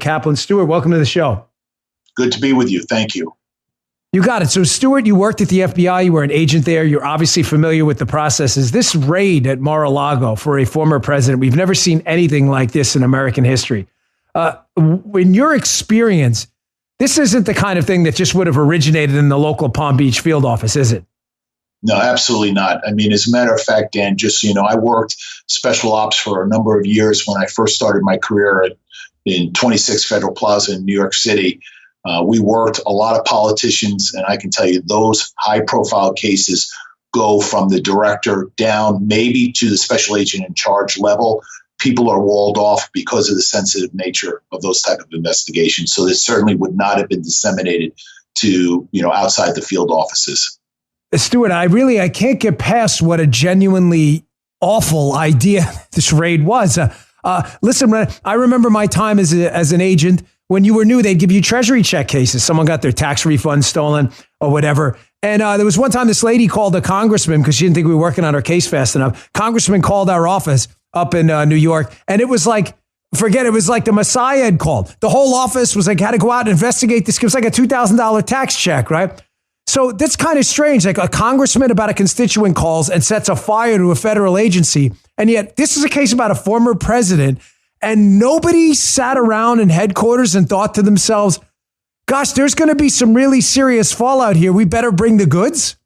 Kaplan. Stuart, welcome to the show. Good to be with you. Thank you. You got it. So, Stuart, you worked at the FBI. You were an agent there. You're obviously familiar with the processes. This raid at Mar-a-Lago for a former president, we've never seen anything like this in American history. In your experience, this isn't the kind of thing that just would have originated in the local Palm Beach field office, is it? No, absolutely not. I mean, as a matter of fact, Dan, just so you know, I worked special ops for a number of years when I first started my career in 26 Federal Plaza in New York City. We worked a lot of politicians, and I can tell you those high-profile cases go from the director down maybe to the special agent in charge level. People are walled off because of the sensitive nature of those type of investigations. So this certainly would not have been disseminated to, outside the field offices. Stuart, I can't get past what a genuinely awful idea this raid was. Listen, I remember my time as an agent. When you were new, they'd give you treasury check cases. Someone got their tax refund stolen or whatever. And there was one time this lady called a congressman because she didn't think we were working on her case fast enough. Congressman called our office up in New York. And it was like, it was like the Messiah had called. The whole office was like, had to go out and investigate this. It was like a $2,000 tax check, right? So that's kind of strange. Like a congressman about a constituent calls and sets a fire to a federal agency. And yet this is a case about a former president. And nobody sat around in headquarters and thought to themselves, gosh, there's going to be some really serious fallout here. We better bring the goods.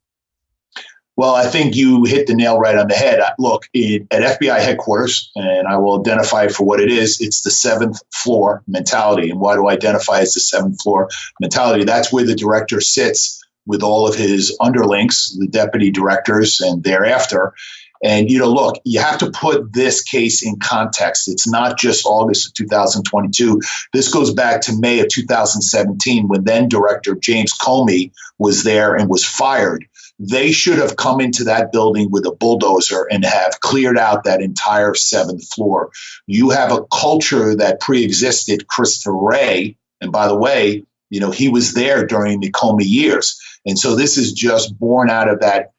Well, I think you hit the nail right on the head. Look, at FBI headquarters, and I will identify it for what it is, it's the seventh floor mentality. And why do I identify as the seventh floor mentality? That's where the director sits with all of his underlings, the deputy directors, and thereafter. And, look, you have to put this case in context. It's not just August of 2022. This goes back to May of 2017 when then Director James Comey was there and was fired. They should have come into that building with a bulldozer and have cleared out that entire seventh floor. You have a culture that preexisted Christopher Wray. And by the way, he was there during the Comey years. And so this is just born out of that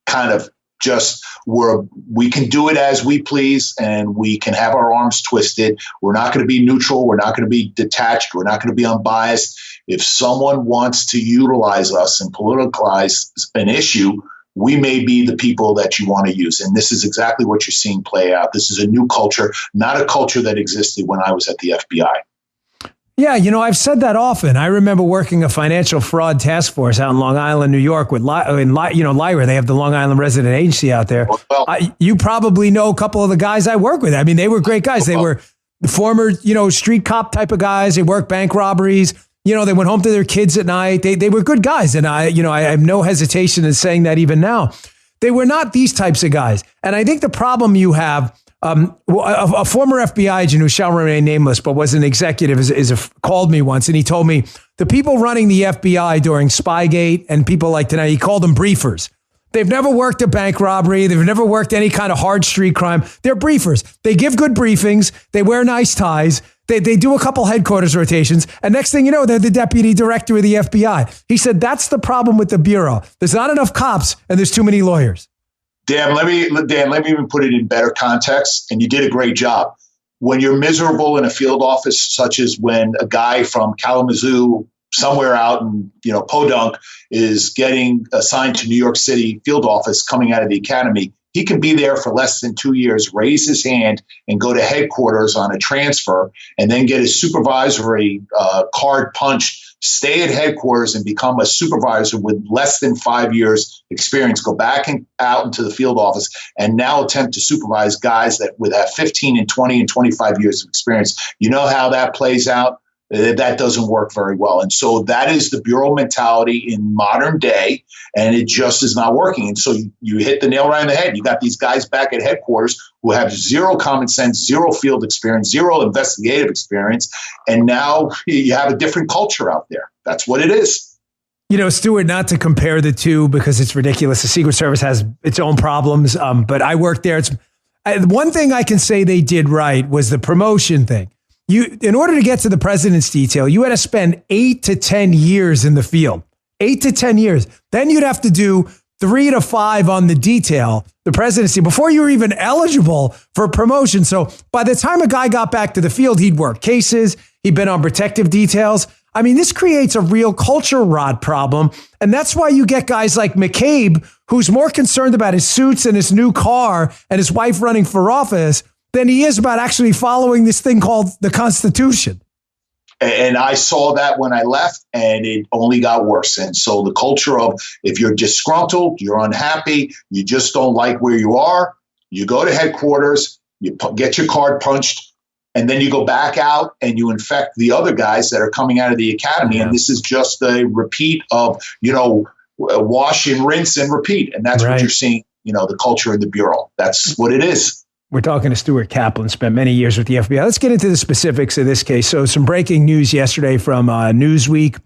kind of just where we can do it as we please and we can have our arms twisted. We're not going to be neutral. We're not going to be detached. We're not going to be unbiased. If someone wants to utilize us and politicalize an issue, we may be the people that you want to use. And this is exactly what you're seeing play out. This is a new culture, not a culture that existed when I was at the FBI. Yeah, I've said that often. I remember working a financial fraud task force out in Long Island, New York with Lyra. They have the Long Island Resident Agency out there. Well, you probably know a couple of the guys I work with. I mean, they were great guys. They were former, street cop type of guys. They worked bank robberies. They went home to their kids at night. They were good guys. And I have no hesitation in saying that even now. They were not these types of guys. And I think the problem you have, a former FBI agent who shall remain nameless, but was an executive, called me once and he told me the people running the FBI during Spygate and people like tonight, he called them briefers. They've never worked a bank robbery. They've never worked any kind of hard street crime. They're briefers. They give good briefings. They wear nice ties. They do a couple headquarters rotations. And next thing you know, they're the deputy director of the FBI. He said, that's the problem with the Bureau. There's not enough cops and there's too many lawyers. Dan, let me even put it in better context. And you did a great job. When you're miserable in a field office, such as when a guy from Kalamazoo, somewhere out in Podunk, is getting assigned to New York City field office coming out of the academy, he can be there for less than 2 years, raise his hand and go to headquarters on a transfer and then get his supervisory card punched, stay at headquarters and become a supervisor with less than 5 years experience, go back out into the field office and now attempt to supervise guys that would have 15 and 20 and 25 years of experience. You know how that plays out? That doesn't work very well. And so that is the Bureau mentality in modern day, and it just is not working. And so you hit the nail right on the head. You got these guys back at headquarters who have zero common sense, zero field experience, zero investigative experience, and now you have a different culture out there. That's what it is. Stuart, not to compare the two because it's ridiculous. The Secret Service has its own problems, but I worked there. One thing I can say they did right was the promotion thing. In order to get to the president's detail, you had to spend 8 to 10 years in the field, 8 to 10 years. Then you'd have to do 3 to 5 on the detail, the presidency, before you were even eligible for promotion. So by the time a guy got back to the field, he'd worked cases, He'd been on protective details. I mean, this creates a real culture rot problem. And that's why you get guys like McCabe, who's more concerned about his suits and his new car and his wife running for office than he is about actually following this thing called the Constitution. And I saw that when I left, and it only got worse. And so the culture of, if you're disgruntled, you're unhappy, you just don't like where you are, you go to headquarters, you get your card punched, and then you go back out and you infect the other guys that are coming out of the academy. Yeah. And this is just a repeat of, wash and rinse and repeat. And that's what you're seeing, the culture in the Bureau. That's what it is. We're talking to Stuart Kaplan, spent many years with the FBI. Let's get into the specifics of this case. So some breaking news yesterday from Newsweek.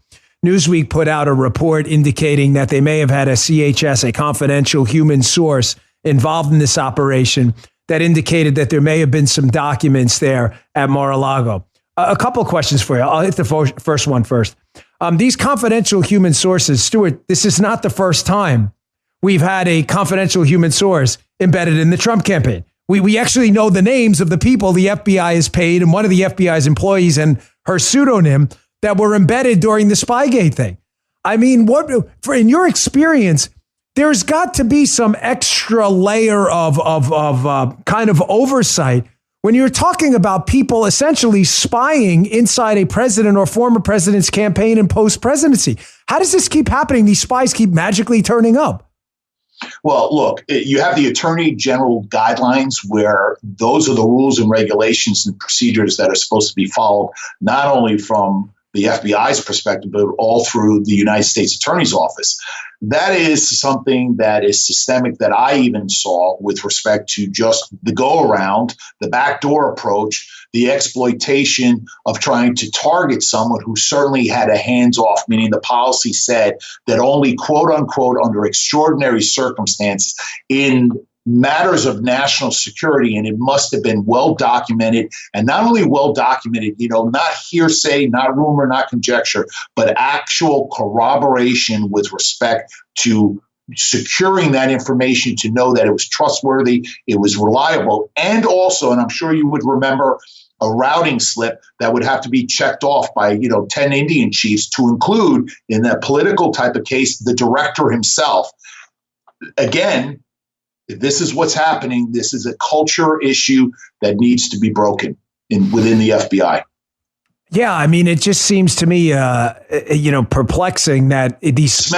Newsweek put out a report indicating that they may have had a CHS, a confidential human source, involved in this operation that indicated that there may have been some documents there at Mar-a-Lago. A couple of questions for you. I'll hit the first one first. These confidential human sources, Stuart, this is not the first time we've had a confidential human source embedded in the Trump campaign. We actually know the names of the people the FBI has paid and one of the FBI's employees and her pseudonym that were embedded during the Spygate thing. I mean, in your experience, there's got to be some extra layer of kind of oversight when you're talking about people essentially spying inside a president or former president's campaign and post-presidency. How does this keep happening? These spies keep magically turning up. Well, look, you have the Attorney General guidelines where those are the rules and regulations and procedures that are supposed to be followed, not only from the FBI's perspective, but all through the United States Attorney's Office. That is something that is systemic that I even saw with respect to just the go around, the backdoor approach, the exploitation of trying to target someone who certainly had a hands off, meaning the policy said that only quote unquote under extraordinary circumstances in matters of national security, and it must have been well documented, and not only well documented, not hearsay, not rumor, not conjecture, but actual corroboration with respect to securing that information to know that it was trustworthy, it was reliable, and also, and I'm sure you would remember, a routing slip that would have to be checked off by 10 Indian chiefs to include, in that political type of case, the director himself. Again, if this is what's happening, this is a culture issue that needs to be broken within the FBI. Yeah, I mean, it just seems to me, perplexing that these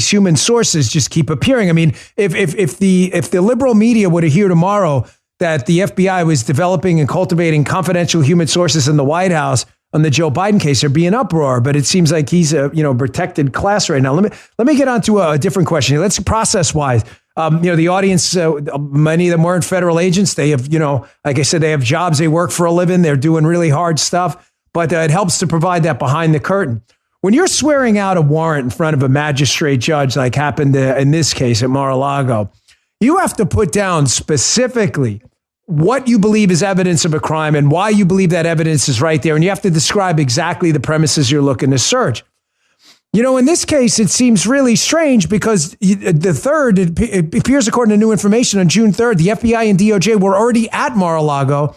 human sources just keep appearing. I mean, if the liberal media were to hear tomorrow that the FBI was developing and cultivating confidential human sources in the White House on the Joe Biden case, there'd be an uproar. But it seems like he's a protected class right now. Let me get on to a different question. Let's process wise. The audience, many of them weren't federal agents. They have, like I said, they have jobs. They work for a living. They're doing really hard stuff. But it helps to provide that behind the curtain. When you're swearing out a warrant in front of a magistrate judge, like happened in this case at Mar-a-Lago, you have to put down specifically what you believe is evidence of a crime and why you believe that evidence is right there. And you have to describe exactly the premises you're looking to search. In this case, it seems really strange because it appears according to new information on June 3rd, the FBI and DOJ were already at Mar-a-Lago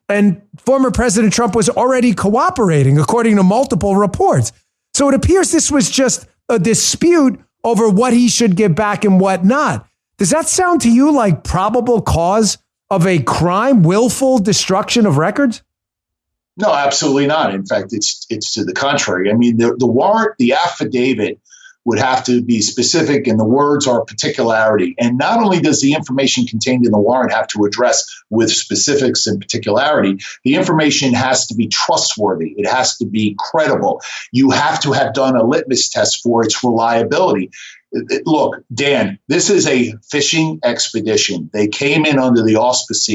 and former President Trump was already cooperating, according to multiple reports. So it appears this was just a dispute over what he should give back and what not. Does that sound to you like probable cause of a crime, willful destruction of records? No, absolutely not. In fact, it's to the contrary. I mean, the warrant, the affidavit would have to be specific, and the words are particularity. And not only does the information contained in the warrant have to address with specifics and particularity, the information has to be trustworthy. It has to be credible. You have to have done a litmus test for its reliability. Look, Dan, this is a fishing expedition. They came in under the auspice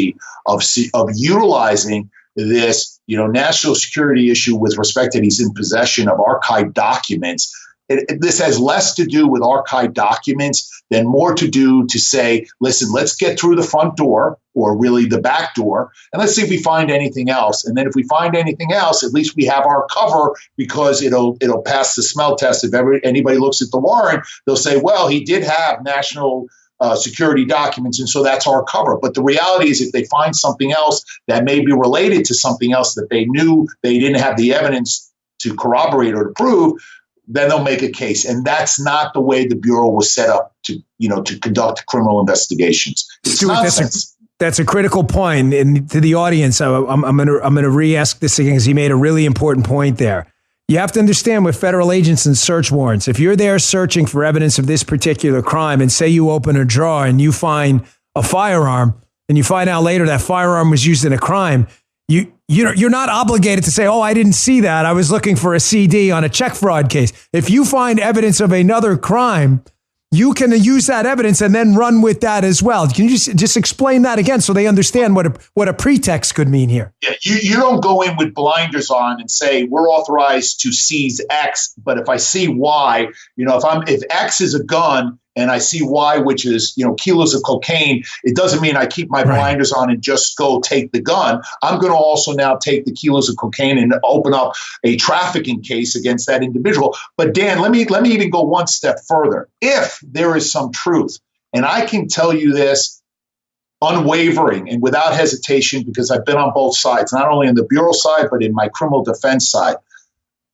of utilizing this, national security issue with respect that he's in possession of archived documents. This has less to do with archived documents than more to do to say, listen, let's get through the front door, or really the back door, and let's see if we find anything else. And then if we find anything else, at least we have our cover, because it'll pass the smell test. If anybody looks at the warrant, they'll say, well, he did have national security documents, and so that's our cover. But the reality is, if they find something else that may be related to something else that they knew they didn't have the evidence to corroborate or to prove, then they'll make a case. And that's not the way the Bureau was set up to conduct criminal investigations. It's Stuart, nonsense. That's a critical point. And to the audience, I'm going to re-ask this again, because he made a really important point there. You have to understand, with federal agents and search warrants, if you're there searching for evidence of this particular crime, and say you open a drawer and you find a firearm, and you find out later that firearm was used in a crime, you're not obligated to say, oh, I didn't see that. I was looking for a CD on a check fraud case. If you find evidence of another crime, you can use that evidence and then run with that as well. Can you just explain that again so they understand what a pretext could mean here? Yeah, you don't go in with blinders on and say we're authorized to seize X, but if I see Y, if X is a gun and I see Y, which is kilos of cocaine, it doesn't mean I keep my blinders on and just go take the gun. I'm going to also now take the kilos of cocaine and open up a trafficking case against that individual. But Dan, let me even go one step further. If there is some truth, and I can tell you this unwavering and without hesitation, because I've been on both sides, not only in the Bureau side, but in my criminal defense side.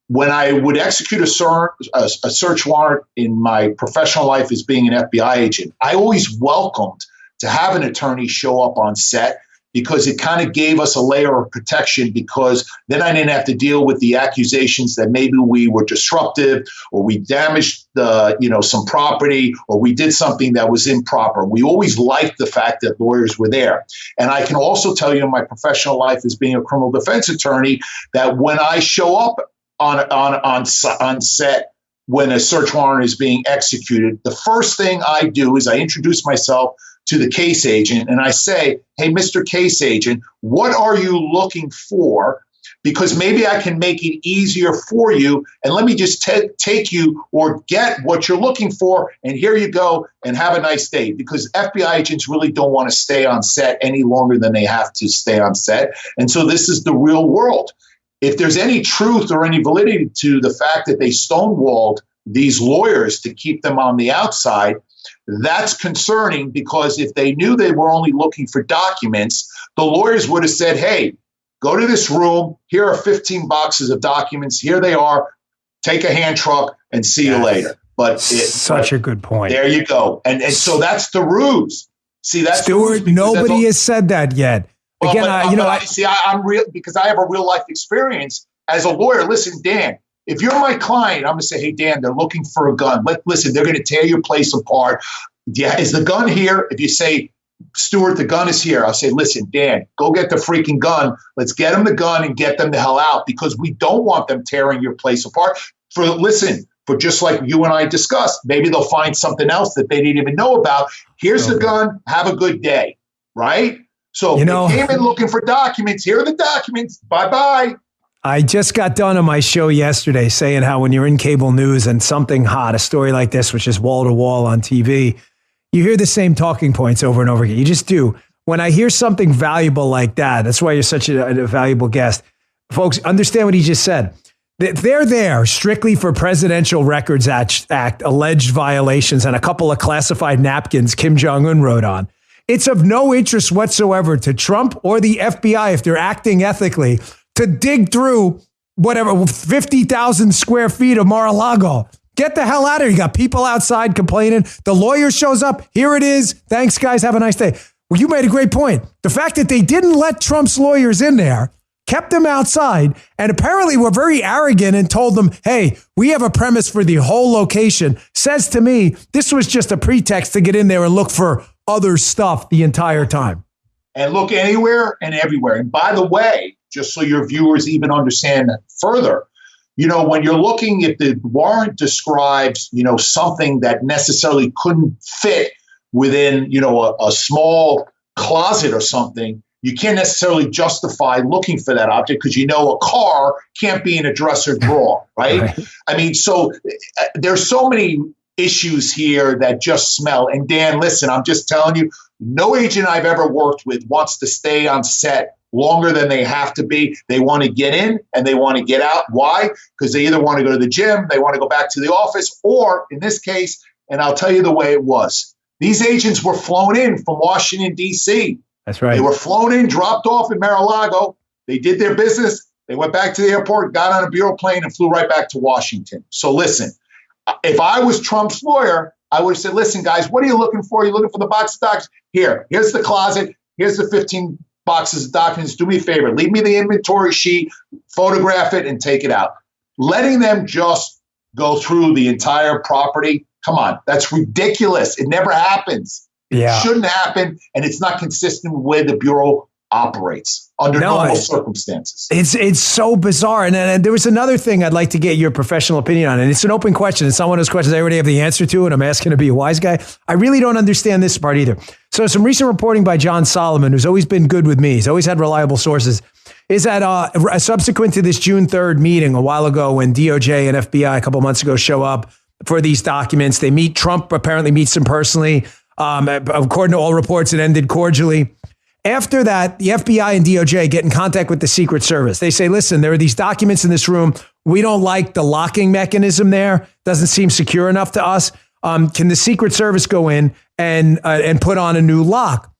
When I would execute a search warrant in my professional life as being an FBI agent, I always welcomed to have an attorney show up on set, because it kind of gave us a layer of protection, because then I didn't have to deal with the accusations that maybe we were disruptive, or we damaged some property, or we did something that was improper. We always liked the fact that lawyers were there. And I can also tell you in my professional life as being a criminal defense attorney that when I show up on set when a search warrant is being executed, the first thing I do is I introduce myself to the case agent and I say, hey, Mr. Case Agent, what are you looking for? Because maybe I can make it easier for you, and let me just take you or get what you're looking for, and here you go, and have a nice day. Because FBI agents really don't want to stay on set any longer than they have to stay on set. And so this is the real world. If there's any truth or any validity to the fact that they stonewalled these lawyers to keep them on the outside, that's concerning, because if they knew they were only looking for documents, the lawyers would have said, hey, go to this room. Here are 15 boxes of documents. Here they are. Take a hand truck and see you later. But such a good point. There you go. And so that's the ruse. See, that's Stuart. Nobody has said that yet. Well, again, I'm real, because I have a real life experience as a lawyer. Listen, Dan, if you're my client, I'm going to say, hey, Dan, they're looking for a gun. Listen, they're going to tear your place apart. Yeah, is the gun here? If you say, Stuart, the gun is here, I'll say, listen, Dan, go get the freaking gun. Let's get them the gun and get them the hell out, because we don't want them tearing your place apart. For just like you and I discussed, maybe they'll find something else that they didn't even know about. Here's the gun. Have a good day. Right? So they came in looking for documents. Here are the documents. Bye-bye. I just got done on my show yesterday saying how when you're in cable news and something hot, a story like this, which is wall to wall on TV, you hear the same talking points over and over again. You just do. When I hear something valuable like that, that's why you're such a valuable guest. Folks, understand what he just said. They're there strictly for Presidential Records Act alleged violations and a couple of classified napkins Kim Jong-un wrote on. It's of no interest whatsoever to Trump or the FBI, if they're acting ethically, to dig through 50,000 square feet of Mar-a-Lago. Get the hell out of here. You got people outside complaining. The lawyer shows up. Here it is. Thanks, guys. Have a nice day. Well, you made a great point. The fact that they didn't let Trump's lawyers in there, kept them outside, and apparently were very arrogant and told them, hey, we have a premise for the whole location, says to me, this was just a pretext to get in there and look for other stuff the entire time. And look anywhere and everywhere. And by the way, just so your viewers even understand further, when you're looking at the warrant describes, something that necessarily couldn't fit within, a small closet or something, you can't necessarily justify looking for that object, because a car can't be in a dresser drawer, right? I mean, so there's so many issues here that just smell. And Dan, listen, I'm just telling you, no agent I've ever worked with wants to stay on set longer than they have to be. They want to get in and they want to get out. Why? Because they either want to go to the gym, they want to go back to the office, or in this case, and I'll tell you the way it was, These agents were flown in from Washington, D.C. That's right. They were flown in, dropped off in Mar-a-Lago. They did their business. They went back to the airport, got on a bureau plane, and flew right back to Washington. So listen, if I was Trump's lawyer, I would have said, listen, guys, what are you looking for? You're looking for the box of documents? Here's the closet. Here's the 15 boxes of documents. Do me a favor. Leave me the inventory sheet, photograph it, and take it out. Letting them just go through the entire property, come on, that's ridiculous. It never happens. Yeah. It shouldn't happen, and it's not consistent with the way the Bureau operates under normal circumstances. It's so bizarre. And there was another thing I'd like to get your professional opinion on, and it's an open question. It's not one of those questions I already have the answer to, and I'm asking to be a wise guy. I really don't understand this part either. So some recent reporting by John Solomon, who's always been good with me, he's always had reliable sources, is that subsequent to this June 3rd meeting a while ago when DOJ and FBI a couple months ago show up for these documents, they meet, Trump apparently meets them personally. According to all reports, it ended cordially. After that, the FBI and DOJ get in contact with the Secret Service. They say, listen, there are these documents in this room. We don't like the locking mechanism there. Doesn't seem secure enough to us. Can the Secret Service go in and put on a new lock?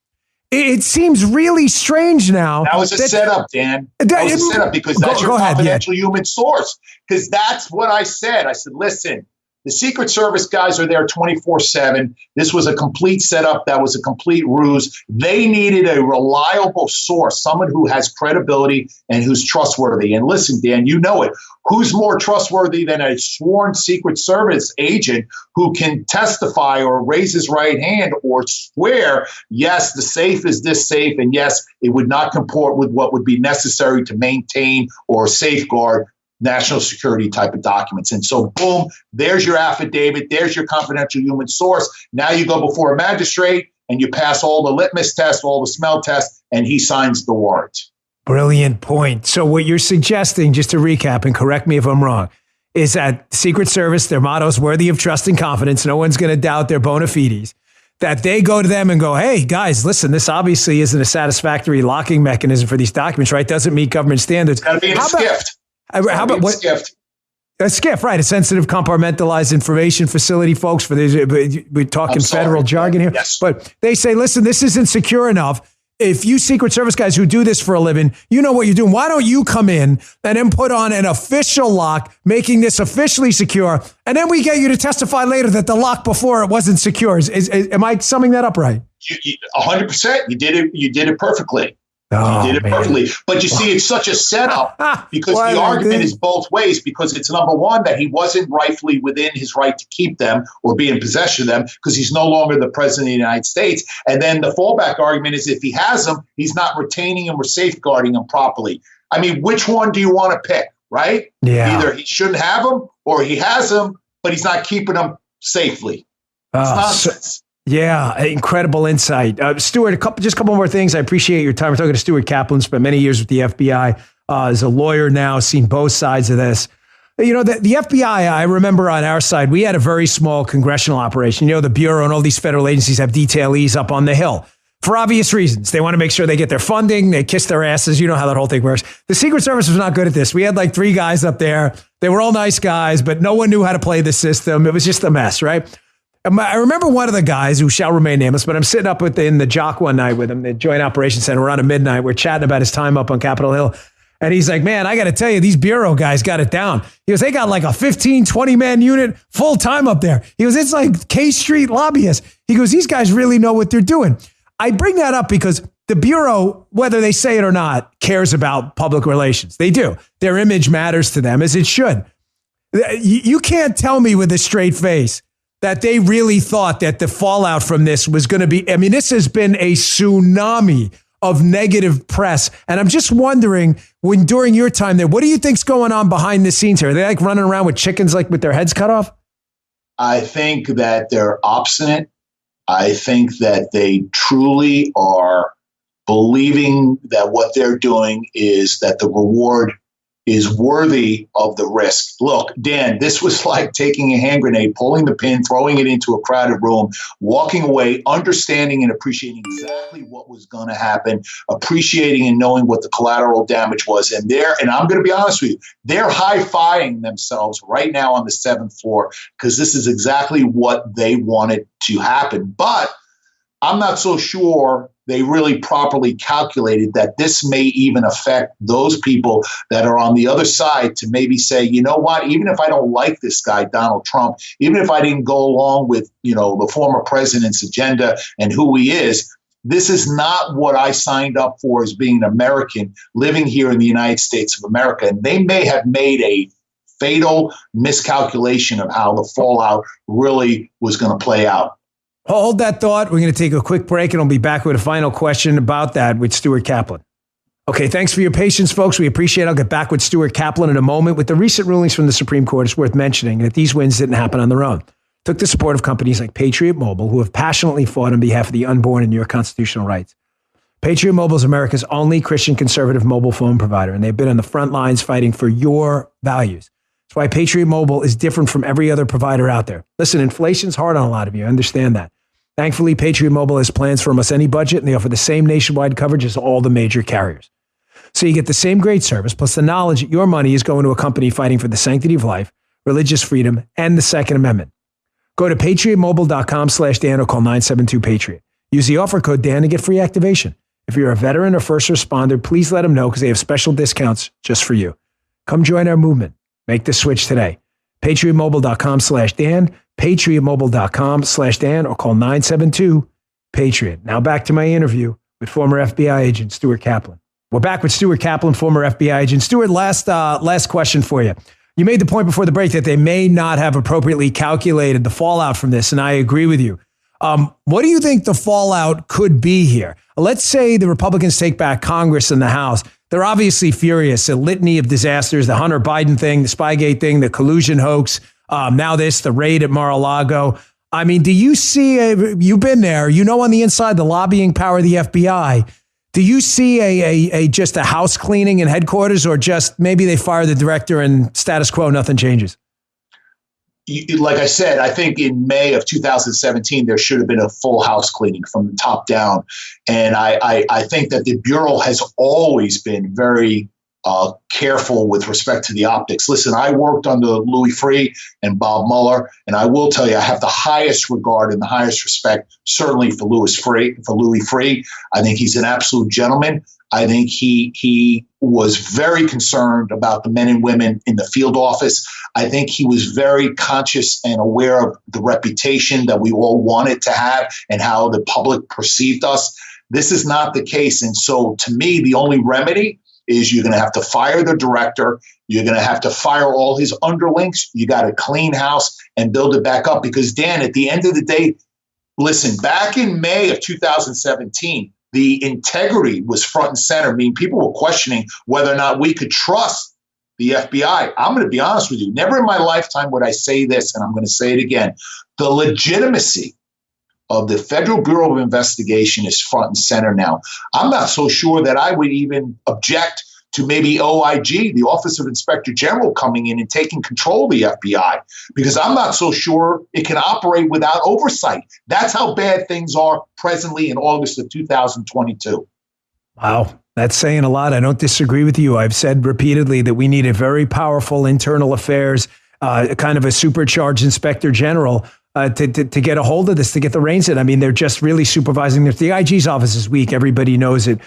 It seems really strange now. That was a setup, Dan. That was a setup because that's your confidential human source. Because that's what I said. I said, listen, the Secret Service guys are there 24/7. This was a complete setup. That was a complete ruse. They needed a reliable source, someone who has credibility and who's trustworthy. And listen, Dan, you know it. Who's more trustworthy than a sworn Secret Service agent who can testify or raise his right hand or swear, yes, the safe is this safe, and yes, it would not comport with what would be necessary to maintain or safeguard national security type of documents. And so, boom, there's your affidavit. There's your confidential human source. Now you go before a magistrate and you pass all the litmus tests, all the smell tests, and he signs the warrant. Brilliant point. So what you're suggesting, just to recap and correct me if I'm wrong, is that Secret Service, their motto is worthy of trust and confidence. No one's going to doubt their bona fides. That they go to them and go, hey, guys, listen, this obviously isn't a satisfactory locking mechanism for these documents, right? Doesn't meet government standards. It's got to be in a SCIF. How about what? A SCIF, right? A sensitive compartmentalized information facility, folks. For these, we're talking federal jargon here. Yes. But they say, listen, this isn't secure enough. If you Secret Service guys who do this for a living, you know what you're doing. Why don't you come in and then put on an official lock, making this officially secure, and then we get you to testify later that the lock before it wasn't secure. Am I summing that up right? 100%. You did it perfectly. Oh, you did it perfectly. But you see, it's such a setup because the argument is both ways, because it's number one, that he wasn't rightfully within his right to keep them or be in possession of them because he's no longer the president of the United States. And then the fallback argument is if he has them, he's not retaining them or safeguarding them properly. I mean, which one do you want to pick, right? Yeah. Either he shouldn't have them or he has them, but he's not keeping them safely. It's nonsense. Yeah, incredible insight. Stuart, a couple more things. I appreciate your time. We're talking to Stuart Kaplan, spent many years with the FBI, as a lawyer now, seen both sides of this. You know, the FBI, I remember on our side, we had a very small congressional operation. You know, the Bureau and all these federal agencies have detailees up on the Hill for obvious reasons. They want to make sure they get their funding. They kiss their asses. You know how that whole thing works. The Secret Service was not good at this. We had like 3 guys up there. They were all nice guys, but no one knew how to play the system. It was just a mess, right? I remember one of the guys who shall remain nameless, but I'm sitting up in the Jock one night with him, the Joint Operations Center, around midnight. We're chatting about his time up on Capitol Hill. And he's like, man, I got to tell you, these Bureau guys got it down. He goes, they got like a 15, 20-man unit full time up there. He goes, it's like K Street lobbyists. He goes, these guys really know what they're doing. I bring that up because the Bureau, whether they say it or not, cares about public relations. They do. Their image matters to them, as it should. You can't tell me with a straight face that they really thought that the fallout from this was going to be, I mean, this has been a tsunami of negative press. And I'm just wondering, during your time there, what do you think's going on behind the scenes here? Are they like running around with chickens, like with their heads cut off? I think that they're obstinate. I think that they truly are believing that what they're doing is that the reward is worthy of the risk. Look, Dan, this was like taking a hand grenade, pulling the pin, throwing it into a crowded room, walking away, understanding and appreciating exactly what was going to happen, appreciating and knowing what the collateral damage was. And I'm going to be honest with you, they're high-fiving themselves right now on the 7th floor because this is exactly what they wanted to happen. But I'm not so sure they really properly calculated that this may even affect those people that are on the other side to maybe say, you know what, even if I don't like this guy, Donald Trump, even if I didn't go along with, the former president's agenda and who he is, this is not what I signed up for as being an American living here in the United States of America. And they may have made a fatal miscalculation of how the fallout really was going to play out. Hold that thought. We're going to take a quick break, and I'll be back with a final question about that with Stuart Kaplan. Okay, thanks for your patience, folks. We appreciate it. I'll get back with Stuart Kaplan in a moment. With the recent rulings from the Supreme Court, it's worth mentioning that these wins didn't happen on their own. Took the support of companies like Patriot Mobile, who have passionately fought on behalf of the unborn and your constitutional rights. Patriot Mobile is America's only Christian conservative mobile phone provider, and they've been on the front lines fighting for your values. That's why Patriot Mobile is different from every other provider out there. Listen, inflation's hard on a lot of you. I understand that. Thankfully, Patriot Mobile has plans for almost any budget, and they offer the same nationwide coverage as all the major carriers. So you get the same great service, plus the knowledge that your money is going to a company fighting for the sanctity of life, religious freedom, and the Second Amendment. Go to patriotmobile.com/Dan or call 972-PATRIOT. Use the offer code Dan to get free activation. If you're a veteran or first responder, please let them know because they have special discounts just for you. Come join our movement. Make the switch today. patriotmobile.com/Dan, patriotmobile.com/Dan, or call 972-PATRIOT. Now back to my interview with former FBI agent Stuart Kaplan. We're back with Stuart Kaplan, former FBI agent. Stuart, last question for you. You made the point before the break that they may not have appropriately calculated the fallout from this, and I agree with you. What do you think the fallout could be here? Let's say the Republicans take back Congress and the House. They're obviously furious. A litany of disasters, the Hunter Biden thing, the Spygate thing, the collusion hoax, now the raid at Mar-a-Lago. I mean, do you see, you've been there, on the inside, the lobbying power of the FBI. Do you see just a house cleaning in headquarters, or just maybe they fire the director and status quo, nothing changes? Like I said, I think in May of 2017, there should have been a full house cleaning from the top down. And I think that the Bureau has always been very careful with respect to the optics. Listen, I worked under Louis Freeh and Bob Mueller, and I will tell you, I have the highest regard and the highest respect, certainly for Louis Freeh. I think he's an absolute gentleman. I think he was very concerned about the men and women in the field office. I think he was very conscious and aware of the reputation that we all wanted to have and how the public perceived us. This is not the case. And so to me, the only remedy is you're going to have to fire the director. You're going to have to fire all his underlings. You got to clean house and build it back up. Because, Dan, at the end of the day, listen, back in May of 2017, the integrity was front and center. I mean, people were questioning whether or not we could trust the FBI. I'm going to be honest with you. Never in my lifetime would I say this, and I'm going to say it again. The legitimacy of the Federal Bureau of Investigation is front and center now. I'm not so sure that I would even object to maybe OIG, the Office of Inspector General, coming in and taking control of the FBI, because I'm not so sure it can operate without oversight. That's how bad things are presently in August of 2022. Wow. That's saying a lot. I don't disagree with you. I've said repeatedly that we need a very powerful internal affairs, kind of a supercharged inspector general to get a hold of this, to get the reins in. I mean, they're just really supervising this. The IG's office is weak. Everybody knows it.